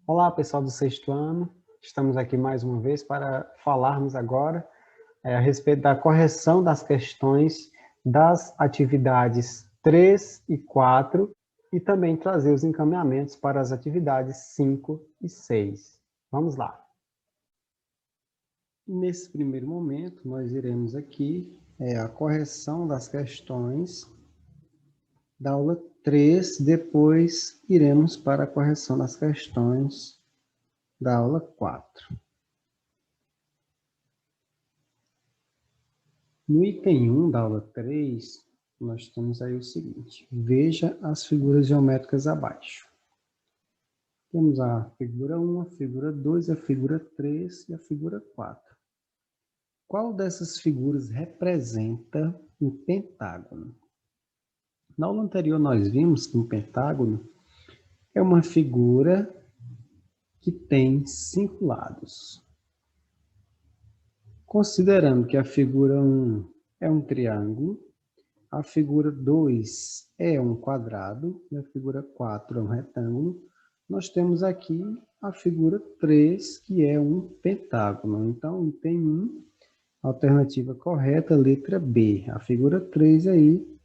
Olá, pessoal do sexto ano. Estamos aqui mais uma vez para falarmos agora a respeito da correção das questões das atividades 3 e 4 e também trazer os encaminhamentos para as atividades 5 e 6. Vamos lá. Nesse primeiro momento, nós iremos aqui a correção das questões da aula 3, depois iremos para a correção das questões da aula 4. No item 1 da aula 3, nós temos aí o seguinte: veja as figuras geométricas abaixo. Temos a figura 1, a figura 2, a figura 3 e a figura 4. Qual dessas figuras representa um pentágono? Na aula anterior nós vimos que um pentágono é uma figura que tem 5 lados. Considerando que a figura 1 é um triângulo, a figura 2 é um quadrado e a figura 4 é um retângulo, nós temos aqui a figura 3, que é um pentágono. Então, item 1, alternativa correta, letra B. A figura 3 aí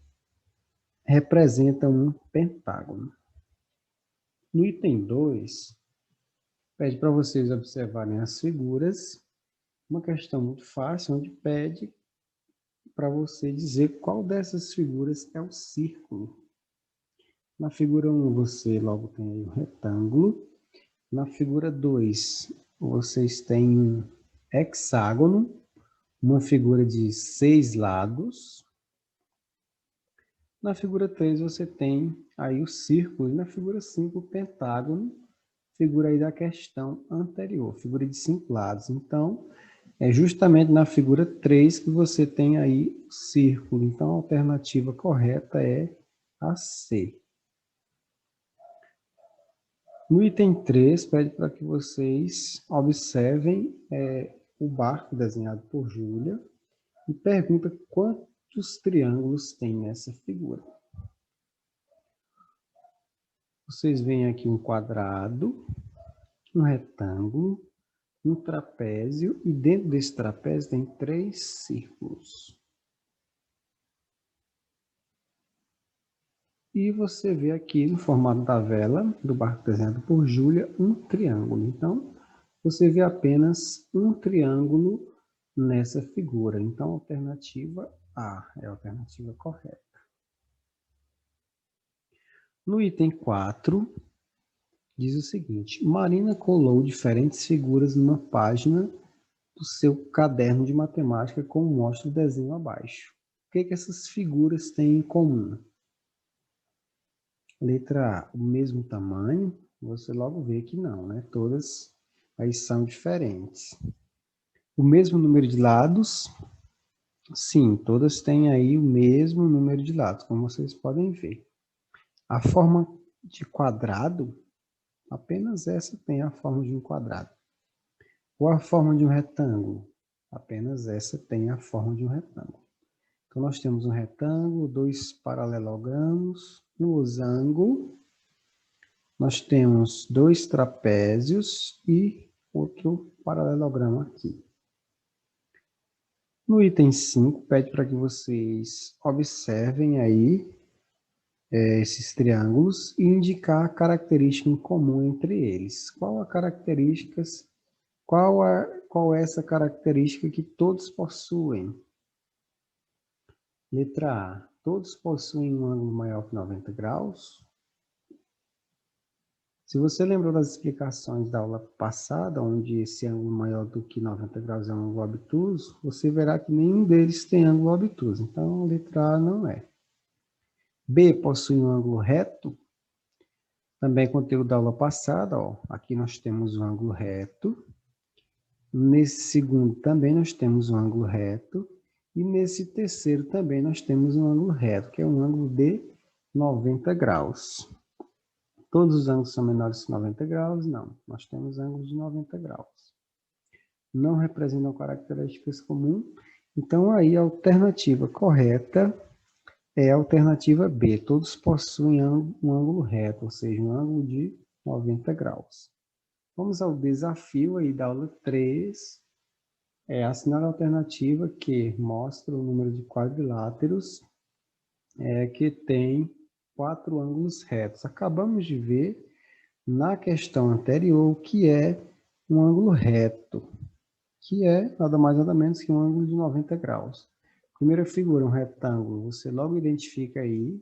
representa um pentágono. No item 2, pede para vocês observarem as figuras. Uma questão muito fácil, onde pede para você dizer qual dessas figuras é o círculo. Na figura 1, você logo tem aí um retângulo. Na figura 2, vocês têm um hexágono, uma figura de 6 lados. Na figura 3, você tem aí o círculo. E na figura 5, o pentágono, figura aí da questão anterior, figura de 5 lados. Então, é justamente na figura 3 que você tem aí o círculo. Então, a alternativa correta é a C. No item 3, pede para que vocês observem o barco desenhado por Júlia e pergunta quantos triângulos tem nessa figura. Vocês veem aqui um quadrado, um retângulo, um trapézio e dentro desse trapézio tem 3 círculos. E você vê aqui no formato da vela do barco desenhado por Júlia um triângulo. Então, você vê apenas um triângulo nessa figura. Então, a alternativa A é a alternativa correta. No item 4, diz o seguinte: Marina colou diferentes figuras numa página do seu caderno de matemática, como mostra o desenho abaixo. O que essas figuras têm em comum? Letra A, o mesmo tamanho, você logo vê que não, né? Todas aí são diferentes. O mesmo número de lados, sim, todas têm aí o mesmo número de lados, como vocês podem ver. A forma de quadrado, apenas essa tem a forma de um quadrado. Ou a forma de um retângulo, apenas essa tem a forma de um retângulo. Então, nós temos um retângulo, 2 paralelogramos, um losango, nós temos 2 trapézios e outro paralelogramo aqui. No item 5, pede para que vocês observem aí esses triângulos e indicar a característica em comum entre eles. Qual é essa característica que todos possuem? Letra A, todos possuem um ângulo maior que 90 graus. Se você lembrou das explicações da aula passada, onde esse ângulo maior do que 90 graus é um ângulo obtuso, você verá que nenhum deles tem ângulo obtuso. Então, a letra A não é. B, possui um ângulo reto. Também conteúdo da aula passada, ó, aqui nós temos um ângulo reto. Nesse segundo também nós temos um ângulo reto. E nesse terceiro também nós temos um ângulo reto, que é um ângulo de 90 graus. Todos os ângulos são menores que 90 graus? Não. Nós temos ângulos de 90 graus. Não representam características comuns. Então, aí a alternativa correta é a alternativa B. Todos possuem um ângulo reto, ou seja, um ângulo de 90 graus. Vamos ao desafio aí da aula 3. Assinale a alternativa que mostra o número de quadriláteros que tem 4 ângulos retos. Acabamos de ver na questão anterior o que é um ângulo reto, que é nada mais nada menos que um ângulo de 90 graus. Primeira figura, um retângulo, você logo identifica aí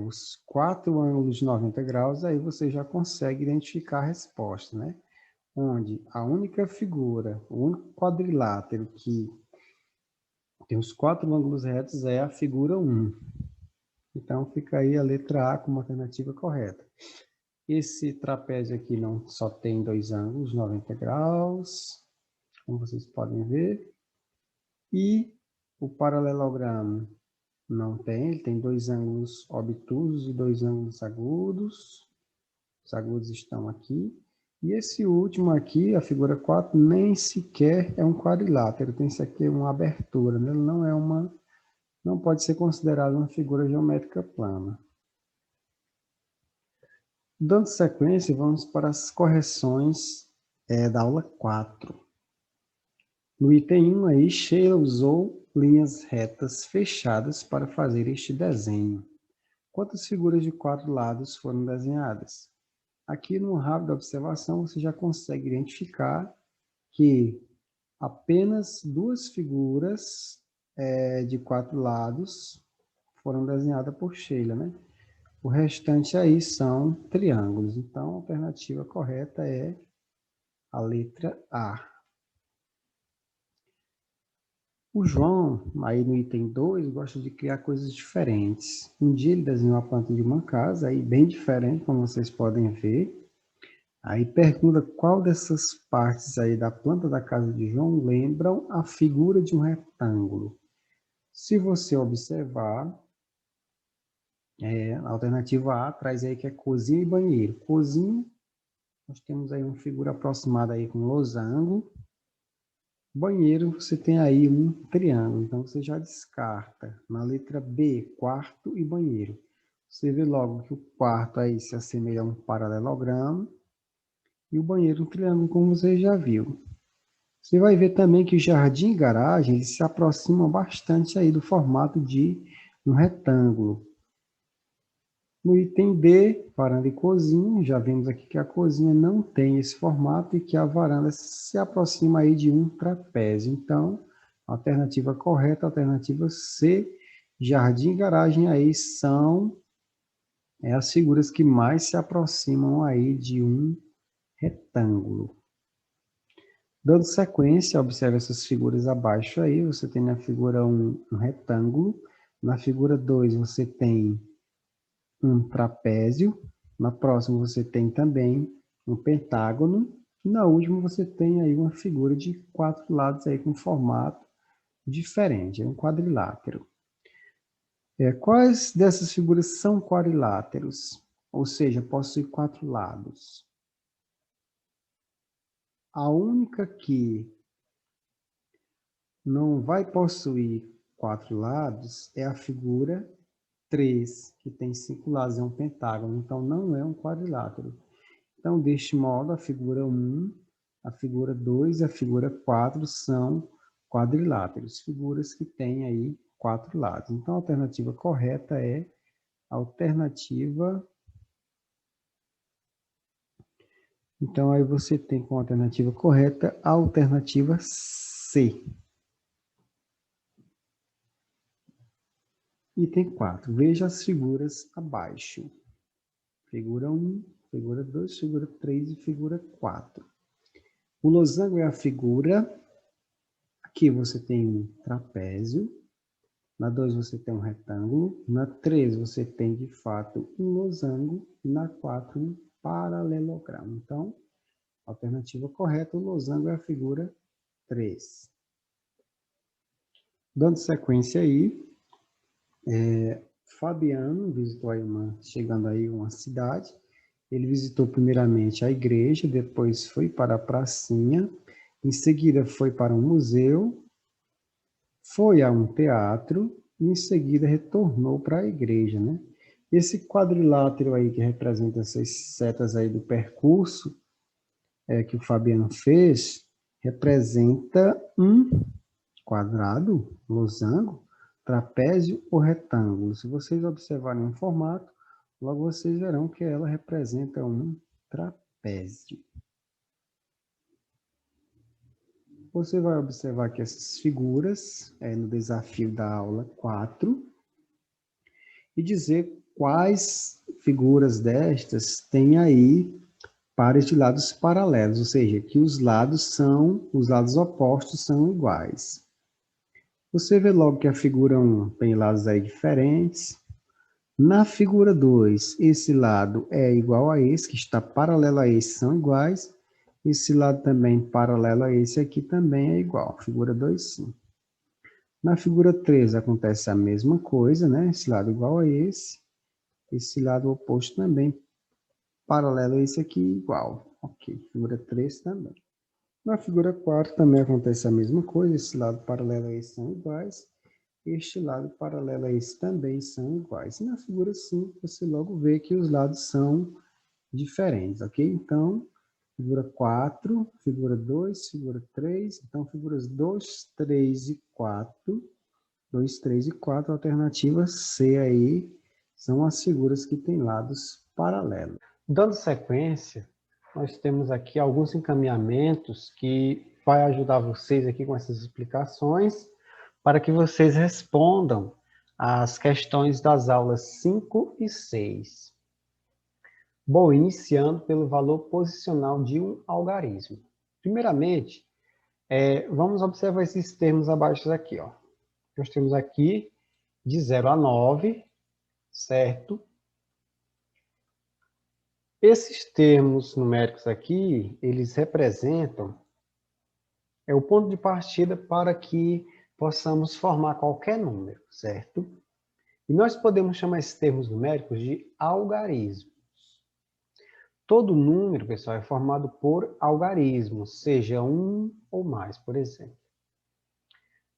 os 4 ângulos de 90 graus, aí você já consegue identificar a resposta, né? Onde a única figura, o único quadrilátero que tem os 4 ângulos retos é a figura 1. Então, fica aí a letra A como alternativa correta. Esse trapézio aqui não só tem 2 ângulos, 90 graus, como vocês podem ver. E o paralelogramo não tem, ele tem 2 ângulos obtusos e 2 ângulos agudos. Os agudos estão aqui. E esse último aqui, a figura 4, nem sequer é um quadrilátero. Tem isso aqui uma abertura, né? Ele não pode ser considerado uma figura geométrica plana. Dando sequência, vamos para as correções da aula 4. No item 1 aí, Sheila usou linhas retas fechadas para fazer este desenho. Quantas figuras de 4 lados foram desenhadas? Aqui no rápido observação você já consegue identificar que apenas 2 figuras de 4 lados foram desenhadas por Sheila, né? O restante aí são triângulos. Então, a alternativa correta é a letra A. O João, aí no item 2, gosta de criar coisas diferentes. Um dia ele desenhou a planta de uma casa, aí bem diferente, como vocês podem ver. Aí pergunta qual dessas partes aí da planta da casa de João lembram a figura de um retângulo. Se você observar, a alternativa A traz aí que é cozinha e banheiro. Cozinha, nós temos aí uma figura aproximada aí com losango. Banheiro, você tem aí um triângulo, então você já descarta. Na letra B, quarto e banheiro. Você vê logo que o quarto aí se assemelha a um paralelogramo e o banheiro um triângulo, como você já viu. Você vai ver também que o jardim e garagem eles se aproximam bastante aí do formato de um retângulo. No item D, varanda e cozinha, já vemos aqui que a cozinha não tem esse formato e que a varanda se aproxima aí de um trapézio. Então, a alternativa correta, a alternativa C, jardim e garagem aí são as figuras que mais se aproximam aí de um retângulo. Dando sequência, observe essas figuras abaixo aí, você tem na figura 1 um retângulo, na figura 2 você tem um trapézio, na próxima você tem também um pentágono, e na última você tem aí uma figura de 4 lados aí com formato diferente, é um quadrilátero. Quais dessas figuras são quadriláteros? Ou seja, possui 4 lados. A única que não vai possuir 4 lados é a figura 3, que tem 5 lados, é um pentágono, então não é um quadrilátero. Então, deste modo, a figura 1, a figura 2 e a figura 4 são quadriláteros, figuras que têm aí 4 lados. Então, a alternativa correta é a alternativa... Então, aí você tem como alternativa correta a alternativa C. Item 4. Veja as figuras abaixo. Figura 1, figura 2, figura 3 e figura 4. O losango é a figura... Aqui você tem um trapézio. Na 2 você tem um retângulo. Na 3 você tem, de fato, um losango. E na 4 um paralelogramo. Então, a alternativa correta, o losango é a figura 3. Dando sequência aí, Fabiano visitou aí chegando aí uma cidade. Ele visitou primeiramente a igreja, depois foi para a pracinha, em seguida foi para um museu, foi a um teatro e em seguida retornou para a igreja, né? Esse quadrilátero aí que representa essas setas aí do percurso que o Fabiano fez representa um quadrado, losango, trapézio ou retângulo. Se vocês observarem o formato, logo vocês verão que ela representa um trapézio. Você vai observar que essas figuras no desafio da aula 4 e dizer quais figuras destas têm aí pares de lados paralelos, ou seja, que os lados opostos são iguais. Você vê logo que a figura 1 tem lados aí diferentes. Na figura 2, esse lado é igual a esse, que está paralelo a esse, são iguais. Esse lado também paralelo a esse aqui também é igual. Figura 2, sim. Na figura 3 acontece a mesma coisa, né? Esse lado igual a esse. Esse lado oposto também paralelo a esse aqui igual. Ok, figura 3 também. Na figura 4 também acontece a mesma coisa. Esse lado paralelo a esse são iguais. Este lado paralelo a esse também são iguais. E na figura 5 você logo vê que os lados são diferentes, ok? Então, figura 4, figura 2, figura 3. Então, figuras 2, 3 e 4. 2, 3 e 4, alternativa C aí, são as figuras que têm lados paralelos. Dando sequência, nós temos aqui alguns encaminhamentos que vai ajudar vocês aqui com essas explicações para que vocês respondam as questões das aulas 5 e 6. Bom, iniciando pelo valor posicional de um algarismo. Primeiramente, vamos observar esses termos abaixo aqui, ó. Nós temos aqui de 0 a 9, certo? Esses termos numéricos aqui, eles representam o ponto de partida para que possamos formar qualquer número, certo? E nós podemos chamar esses termos numéricos de algarismos. Todo número, pessoal, é formado por algarismos, seja um ou mais, por exemplo.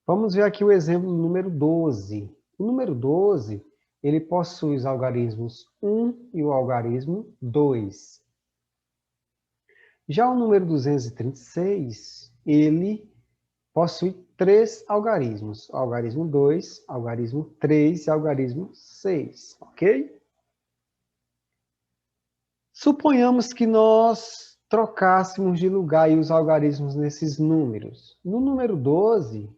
Vamos ver aqui o exemplo do número 12. O número 12, ele possui os algarismos 1 e o algarismo 2. Já o número 236, ele possui 3 algarismos. Algarismo 2, algarismo 3 e algarismo 6, ok? Suponhamos que nós trocássemos de lugar os algarismos nesses números. No número 12,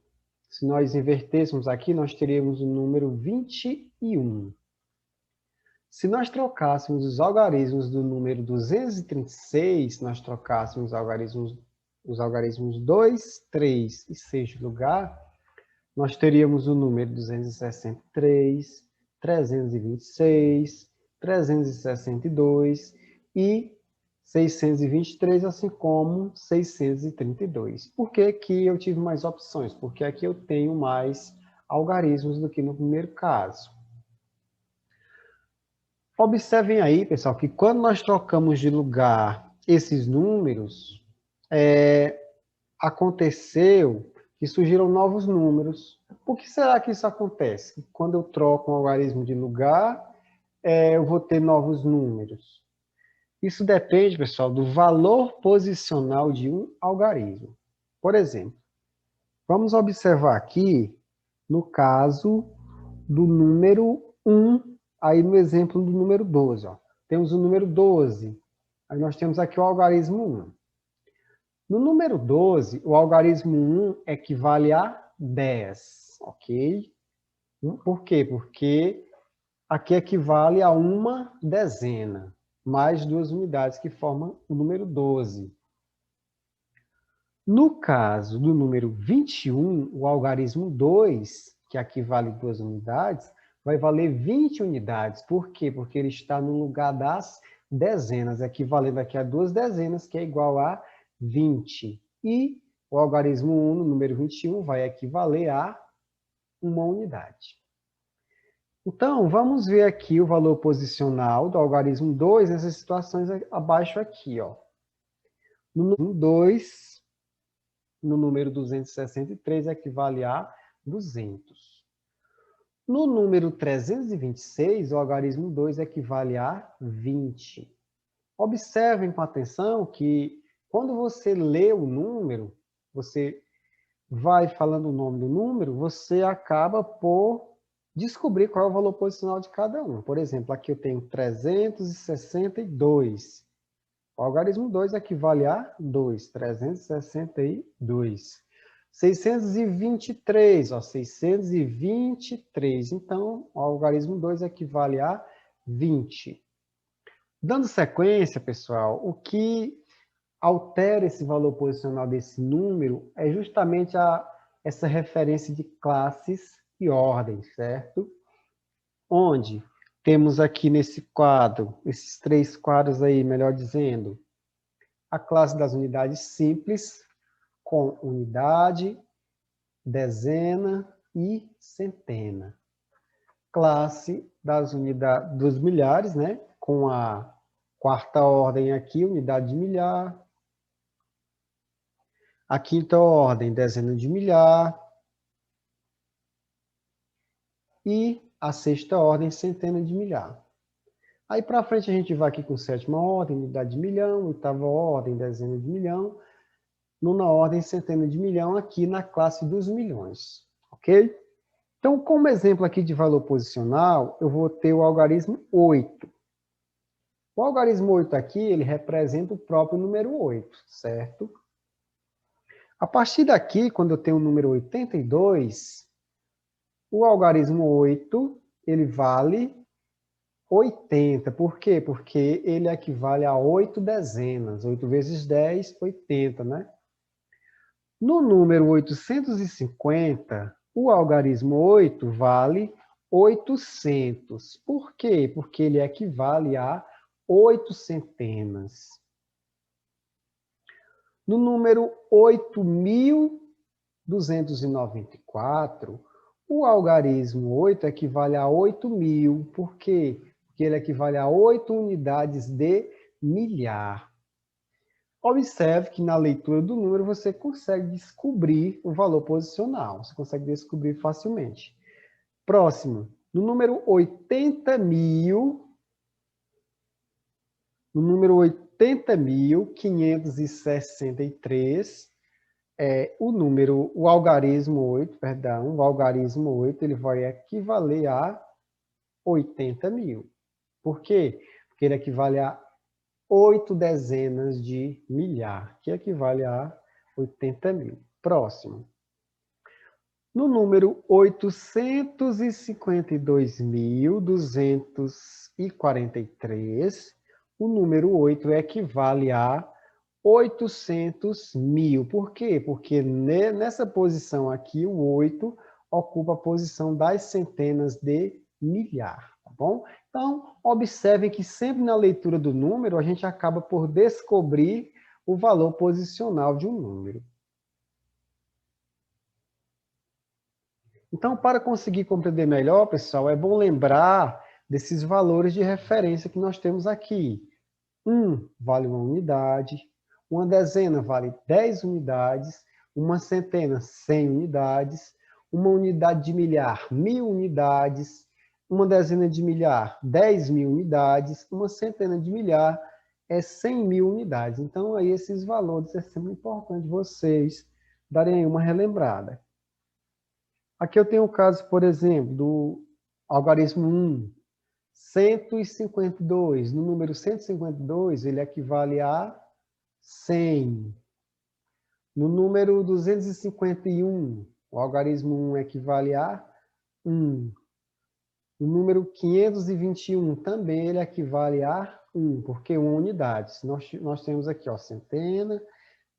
se nós invertêssemos aqui, nós teríamos o número 21. Se nós trocássemos os algarismos do número 236, nós trocássemos os algarismos 2, 3 e 6 de lugar, nós teríamos o número 263, 326, 362 e 623, assim como 632. Por que que eu tive mais opções? Porque aqui eu tenho mais algarismos do que no primeiro caso. Observem aí, pessoal, que quando nós trocamos de lugar esses números, aconteceu que surgiram novos números. Por que será que isso acontece? Quando eu troco um algarismo de lugar, eu vou ter novos números. Isso depende, pessoal, do valor posicional de um algarismo. Por exemplo, vamos observar aqui, no caso do número 1, aí no exemplo do número 12. Ó. Temos o número 12, aí nós temos aqui o algarismo 1. No número 12, o algarismo 1 equivale a 10, ok? Por quê? Porque aqui equivale a uma dezena, mais 2 unidades que formam o número 12. No caso do número 21, o algarismo 2, que aqui vale 2 unidades, vai valer 20 unidades. Por quê? Porque ele está no lugar das dezenas, equivalendo aqui a 2 dezenas, que é igual a 20. E o algarismo 1, no número 21, vai equivaler a 1 unidade. Então, vamos ver aqui o valor posicional do algarismo 2 nessas situações abaixo aqui. Ó. No número 2, no número 263, equivale a 200. No número 326, o algarismo 2 equivale a 20. Observem com atenção que Quando você lê o número, você vai falando o nome do número, você acaba por descobrir qual é o valor posicional de cada um. Por exemplo, aqui eu tenho 362. O algarismo 2 equivale a 2, 362. 623, ó, 623. Então, o algarismo 2 equivale a 20. Dando sequência, pessoal, o que altera esse valor posicional desse número é justamente essa referência de classes e ordens, certo? Onde temos aqui nesse quadro, esses 3 quadros aí, melhor dizendo, a classe das unidades simples, com unidade, dezena e centena. Classe das unidades dos milhares, né? Com a quarta ordem aqui, unidade de milhar. A quinta ordem, dezena de milhar. E a sexta ordem, centena de milhar. Aí para frente a gente vai aqui com sétima ordem, unidade de milhão, oitava ordem, dezena de milhão, nona ordem, centena de milhão, aqui na classe dos milhões, ok? Então, como exemplo aqui de valor posicional, eu vou ter o algarismo 8. O algarismo 8 aqui, ele representa o próprio número 8, certo? A partir daqui, quando eu tenho o número 82, o algarismo 8, ele vale 80. Por quê? Porque ele equivale a 8 dezenas. 8 vezes 10, 80, né? No número 850, o algarismo 8 vale 800. Por quê? Porque ele equivale a 8 centenas. No número 8.294, o algarismo 8 equivale a 8.000. Por quê? Porque ele equivale a 8 unidades de milhar. Observe que na leitura do número você consegue descobrir o valor posicional. Você consegue descobrir facilmente. Próximo, no número 80.000, no número 80.563, o algarismo 8, perdão, o algarismo 8, ele vai equivaler a 80.000. Por quê? Porque ele equivale a 8 dezenas de milhar, que equivale a 80.000. Próximo. No número 852.243, o número 8 equivale a 800.000. Por quê? Porque nessa posição aqui, o 8 ocupa a posição das centenas de milhar, tá bom? Então, observem que sempre na leitura do número, a gente acaba por descobrir o valor posicional de um número. Então, para conseguir compreender melhor, pessoal, é bom lembrar desses valores de referência que nós temos aqui. 1 vale 1 unidade, uma dezena vale 10 unidades, uma centena 100 unidades, uma unidade de milhar 1.000 unidades, uma dezena de milhar 10.000 unidades, uma centena de milhar é 100.000 unidades. Então, aí esses valores é sempre importante vocês darem aí uma relembrada. Aqui eu tenho o caso, por exemplo, do algarismo 1, 152. No número 152, ele equivale a 100. No número 251, o algarismo 1 equivale a 1. No número 521, também ele equivale a 1, porque 1 unidade. Nós temos aqui, ó, centena,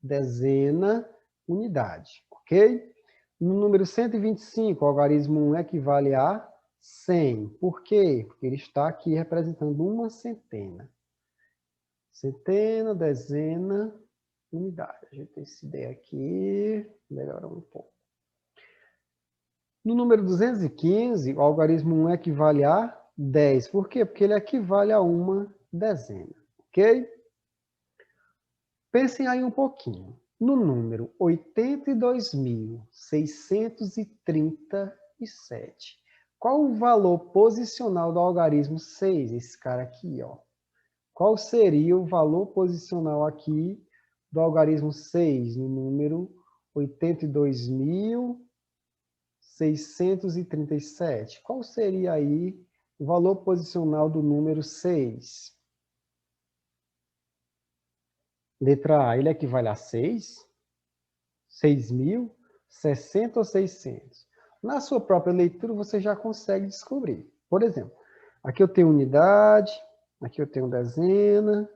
dezena, unidade, ok? No número 125, o algarismo 1 equivale a 100. Por quê? Porque ele está aqui representando uma centena. Centena, dezena, unidade. A gente tem essa ideia aqui, melhora um pouco. No número 215, o algarismo 1 equivale a 10. Por quê? Porque ele equivale a uma dezena, ok? Pensem aí um pouquinho. No número 82.637, qual o valor posicional do algarismo 6? Esse cara aqui, ó. Qual seria o valor posicional aqui do algarismo 6 no número 82.637? Qual seria aí o valor posicional do número 6? Letra A, ele equivale a 6? 6.000? 60 ou 600? Na sua própria leitura, você já consegue descobrir. Por exemplo, aqui eu tenho unidade, aqui eu tenho dezena,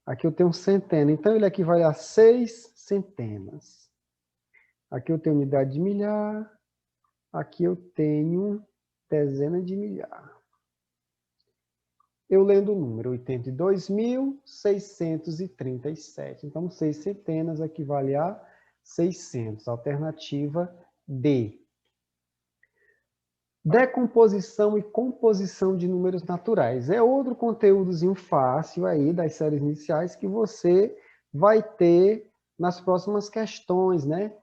aqui eu tenho centena. Então, ele equivale a 6 centenas. Aqui eu tenho unidade de milhar, aqui eu tenho dezena de milhar. Eu lendo o número 82.637. Então, 6 centenas equivale a 600. Alternativa D. Decomposição e composição de números naturais. É outro conteúdozinho fácil aí das séries iniciais que você vai ter nas próximas questões, né?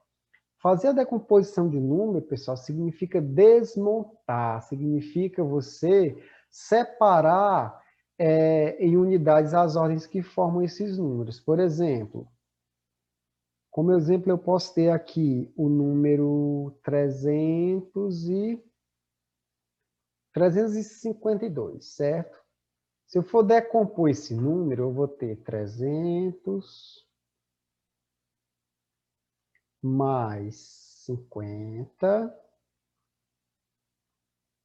Fazer a decomposição de número, pessoal, significa desmontar, significa você separar em unidades as ordens que formam esses números. Por exemplo, como exemplo, eu posso ter aqui o número 352, certo? Se eu for decompor esse número, eu vou ter 300 mais 50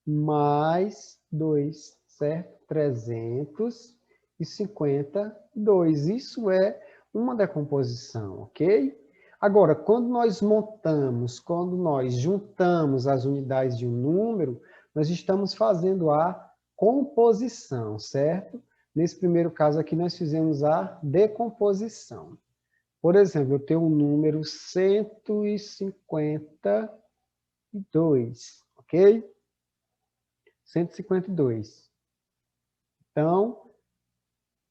mais 2, certo? 352. Isso é uma decomposição, ok? Agora, quando nós montamos, quando nós juntamos as unidades de um número, nós estamos fazendo a composição, certo? Nesse primeiro caso aqui, nós fizemos a decomposição. Por exemplo, eu tenho o número 152, ok? 152. Então,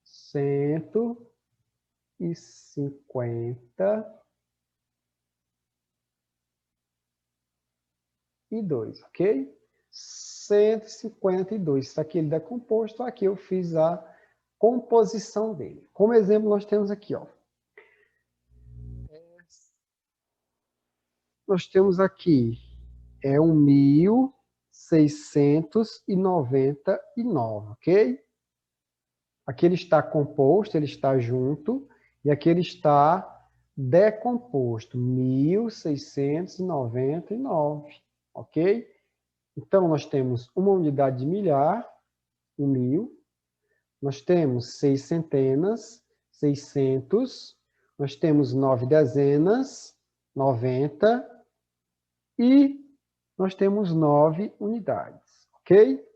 152, ok? 152. Isso aqui ele é composto, aqui eu fiz a composição dele. Como exemplo, nós temos aqui, ó. Nós temos aqui, 1.699, ok? Aqui ele está composto, ele está junto, e aqui ele está decomposto, 1.699, ok? Então, nós temos uma unidade de milhar, 1.000, nós temos 6 centenas, 600, nós temos 9 dezenas, 90, e nós temos 9 unidades, ok?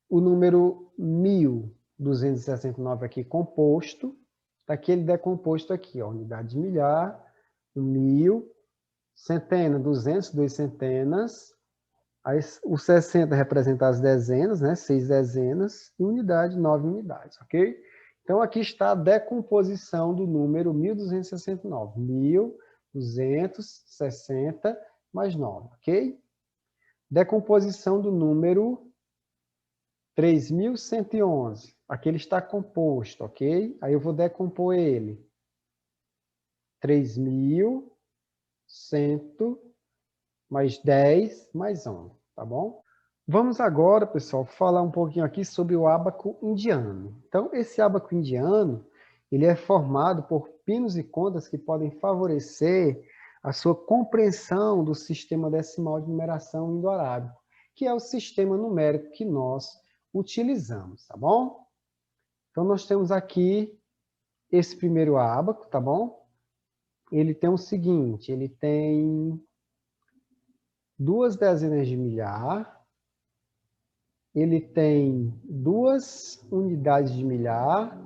O número 1.269 aqui composto, daqui ele decomposto aqui, ó, unidade de milhar, 1.000, centena, 200, 2 centenas, aí o 60 representa as dezenas, né, 6 dezenas, e unidade, 9 unidades, ok? Então, aqui está a decomposição do número 1.269, 1.260 mais 9, ok? Decomposição do número 3.111. Aqui ele está composto, ok? Aí eu vou decompor ele. 3.100 mais 10 mais 11, tá bom? Vamos agora, pessoal, falar um pouquinho aqui sobre o ábaco indiano. Então, esse ábaco indiano, ele é formado por pinos e contas que podem favorecer a sua compreensão do sistema decimal de numeração indo-arábico, que é o sistema numérico que nós utilizamos, tá bom? Então, nós temos aqui esse primeiro ábaco, tá bom? Ele tem o seguinte, ele tem 2 dezenas de milhar, ele tem 2 unidades de milhar,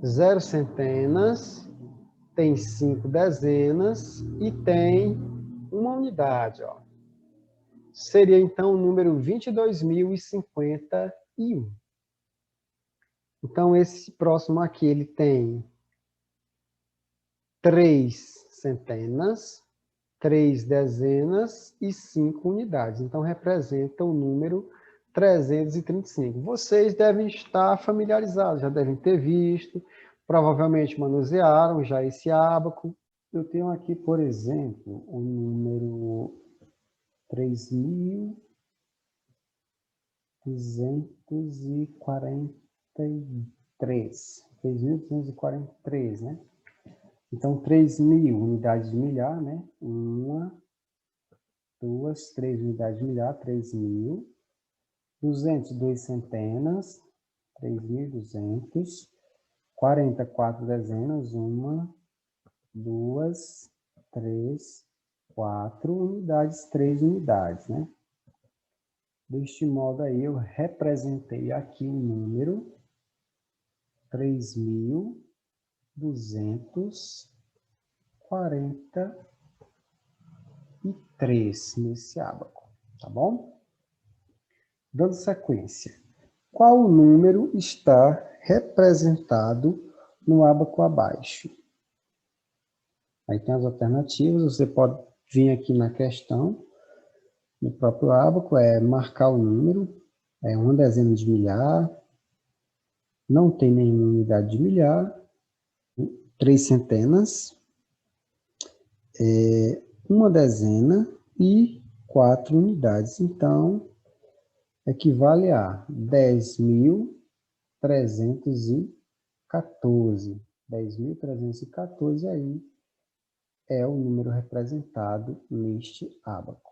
0 centenas, tem 5 dezenas e tem uma unidade, ó. Seria, então, o número 22.051. Então, esse próximo aqui, ele tem 3 centenas, 3 dezenas e 5 unidades. Então, representa o número 10.335. Vocês devem estar familiarizados, já devem ter visto, provavelmente manusearam já esse ábaco. Eu tenho aqui, por exemplo, o número 3.243, né? Então, 3.000 unidades de milhar, né? 1, 2, 3 unidades de milhar, 3.000. 200, 2 centenas, 3.200. 44 dezenas, 1, 2, 3, 4 unidades, 3 unidades, né? Deste modo aí, eu representei aqui o número 3.243 nesse ábaco, tá bom? Dando sequência. Qual o número está representado no ábaco abaixo? Aí tem as alternativas, você pode vir aqui na questão, no próprio ábaco, marcar o número, uma dezena de milhar, não tem nenhuma unidade de milhar, 3 centenas, uma dezena e 4 unidades. Então, equivale a 10.314. 10.314 aí é o número representado neste ábaco.